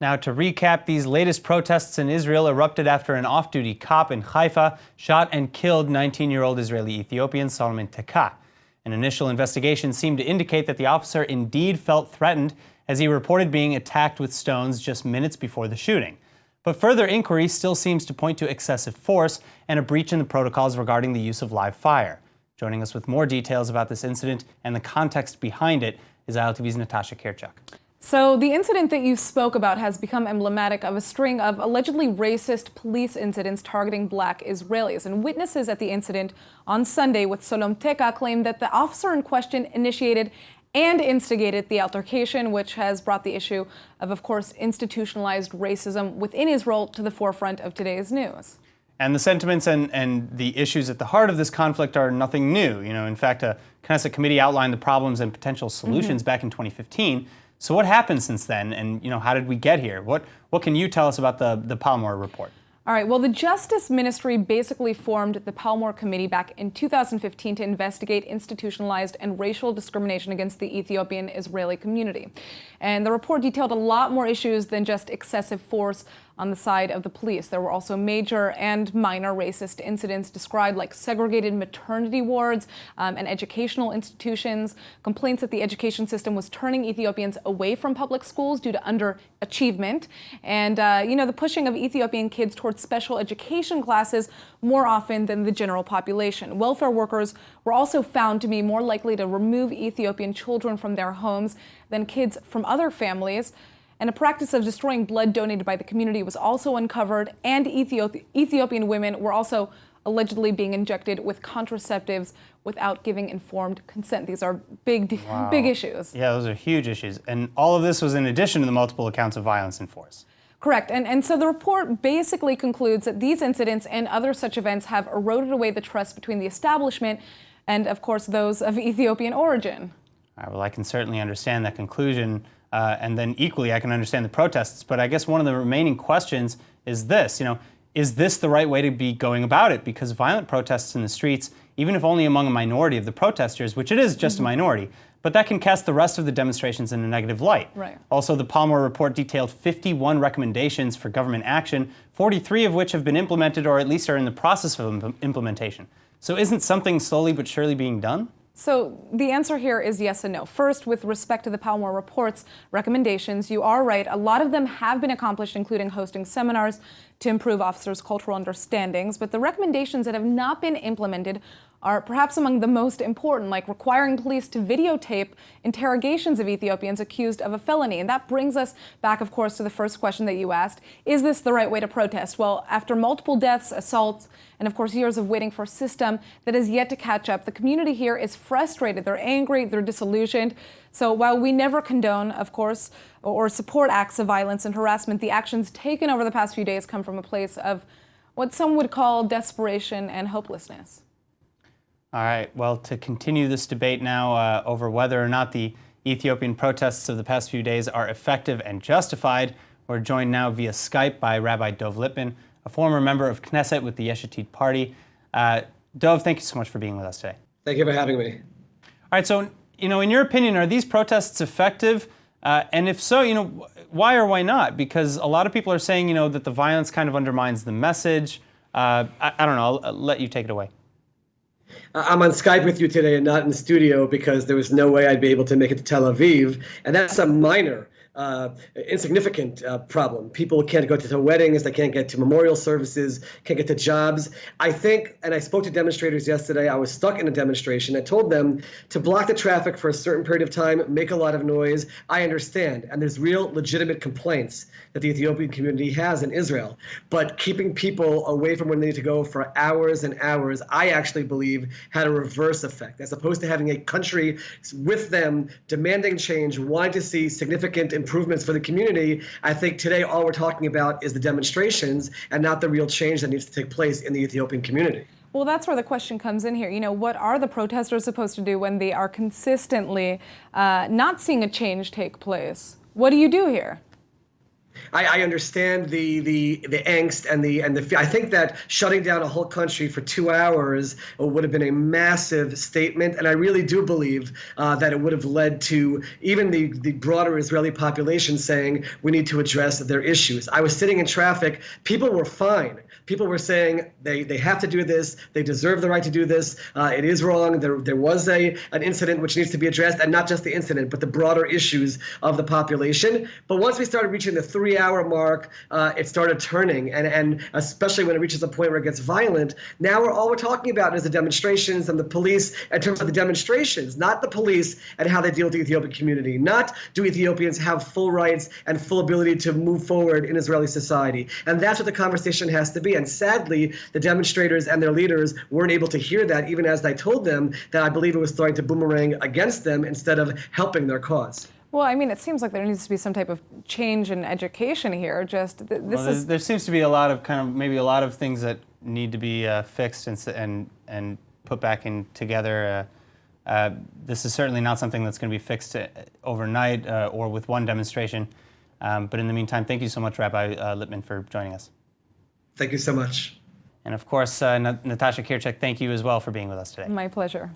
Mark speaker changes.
Speaker 1: Now, to recap, these latest protests in Israel erupted after an off-duty cop in Haifa shot and killed 19-year-old Israeli Ethiopian Solomon Teka. An initial investigation seemed to indicate that the officer indeed felt threatened as he reported being attacked with stones just minutes before the shooting. But further inquiry still seems to point to excessive force and a breach in the protocols regarding the use of live fire. Joining us with more details about this incident and the context behind it is ILTV's Natasha Kirtchuk.
Speaker 2: So the incident that you spoke about has become emblematic of a string of allegedly racist police incidents targeting black Israelis. And witnesses at the incident on Sunday with Solomon Teka claimed that the officer in question initiated and instigated the altercation, which has brought the issue of course, institutionalized racism within Israel to the forefront of today's news.
Speaker 1: And the sentiments and the issues at the heart of this conflict are nothing new. In fact, a Knesset committee outlined the problems and potential solutions back in 2015. So what happened since then, and how did we get here? What can you tell us about the Palmore report?
Speaker 2: All right, well, the Justice Ministry basically formed the Palmore Committee back in 2015 to investigate institutionalized and racial discrimination against the Ethiopian Israeli community. And the report detailed a lot more issues than just excessive force on the side of the police. There were also major and minor racist incidents described, like segregated maternity wards and educational institutions, complaints that the education system was turning Ethiopians away from public schools due to underachievement, and the pushing of Ethiopian kids towards special education classes more often than the general population. Welfare workers were also found to be more likely to remove Ethiopian children from their homes than kids from other families. And a practice of destroying blood donated by the community was also uncovered, and Ethiopian women were also allegedly being injected with contraceptives without giving informed consent. These are big issues.
Speaker 1: Yeah, those are huge issues. And all of this was in addition to the multiple accounts of violence and force.
Speaker 2: Correct. And so the report basically concludes that these incidents and other such events have eroded away the trust between the establishment and, of course, those of Ethiopian origin.
Speaker 1: All right, well, I can certainly understand that conclusion. And then equally, I can understand the protests. But I guess one of the remaining questions is this, is this the right way to be going about it? Because violent protests in the streets, even if only among a minority of the protesters, which it is just a minority, but that can cast the rest of the demonstrations in a negative light.
Speaker 2: Right.
Speaker 1: Also, the Palmore report detailed 51 recommendations for government action, 43 of which have been implemented or at least are in the process of implementation. So isn't something slowly but surely being done?
Speaker 2: So the answer here is yes and no. First, with respect to the Palmore report's recommendations, you are right. A lot of them have been accomplished, including hosting seminars to improve officers' cultural understandings. But the recommendations that have not been implemented are perhaps among the most important, like requiring police to videotape interrogations of Ethiopians accused of a felony. And that brings us back, of course, to the first question that you asked. Is this the right way to protest? Well, after multiple deaths, assaults, and of course years of waiting for a system that is yet to catch up, the community here is frustrated. They're angry, they're disillusioned. So while we never condone, of course, or support acts of violence and harassment, the actions taken over the past few days come from a place of what some would call desperation and hopelessness.
Speaker 1: All right, well, to continue this debate now over whether or not the Ethiopian protests of the past few days are effective and justified, we're joined now via Skype by Rabbi Dov Lipman, a former member of Knesset with the Yesh Atid party. Dov, thank you so much for being with us today.
Speaker 3: Thank you for having me.
Speaker 1: All right, so, in your opinion, are these protests effective? And if so, why or why not? Because a lot of people are saying, that the violence kind of undermines the message. I don't know, I'll let you take it away.
Speaker 3: I'm on Skype with you today and not in the studio because there was no way I'd be able to make it to Tel Aviv. And that's a minor, insignificant problem. People can't go to weddings, they can't get to memorial services, can't get to jobs. I think, and I spoke to demonstrators yesterday, I was stuck in a demonstration. I told them to block the traffic for a certain period of time, make a lot of noise. I understand. And there's real legitimate complaints that the Ethiopian community has in Israel. But keeping people away from where they need to go for hours and hours, I actually believe had a reverse effect. As opposed to having a country with them demanding change, wanting to see significant improvements for the community, I think today all we're talking about is the demonstrations and not the real change that needs to take place in the Ethiopian community.
Speaker 2: Well, that's where the question comes in here. What are the protesters supposed to do when they are consistently not seeing a change take place? What do you do here?
Speaker 3: I understand the angst and the. I think that shutting down a whole country for 2 hours would have been a massive statement, and I really do believe that it would have led to even the broader Israeli population saying we need to address their issues. I was sitting in traffic. People were fine. People were saying they have to do this. They deserve the right to do this. It is wrong. There was an incident which needs to be addressed, and not just the incident, but the broader issues of the population. But once we started reaching the 3-hour mark, it started turning, and especially when it reaches a point where it gets violent. Now all we're talking about is the demonstrations and the police in terms of the demonstrations, not the police and how they deal with the Ethiopian community. Not do Ethiopians have full rights and full ability to move forward in Israeli society. And that's what the conversation has to be. And sadly, the demonstrators and their leaders weren't able to hear that, even as I told them that I believe it was throwing to boomerang against them instead of helping their cause.
Speaker 2: Well, I mean, it seems like there needs to be some type of change in education here.
Speaker 1: There seems to be a lot of things that need to be fixed and put back in together. This is certainly not something that's going to be fixed overnight or with one demonstration. But in the meantime, thank you so much, Rabbi Lipman, for joining us.
Speaker 3: Thank you so much.
Speaker 1: And of course, Natasha Kirtchuk, thank you as well for being with us today.
Speaker 2: My pleasure.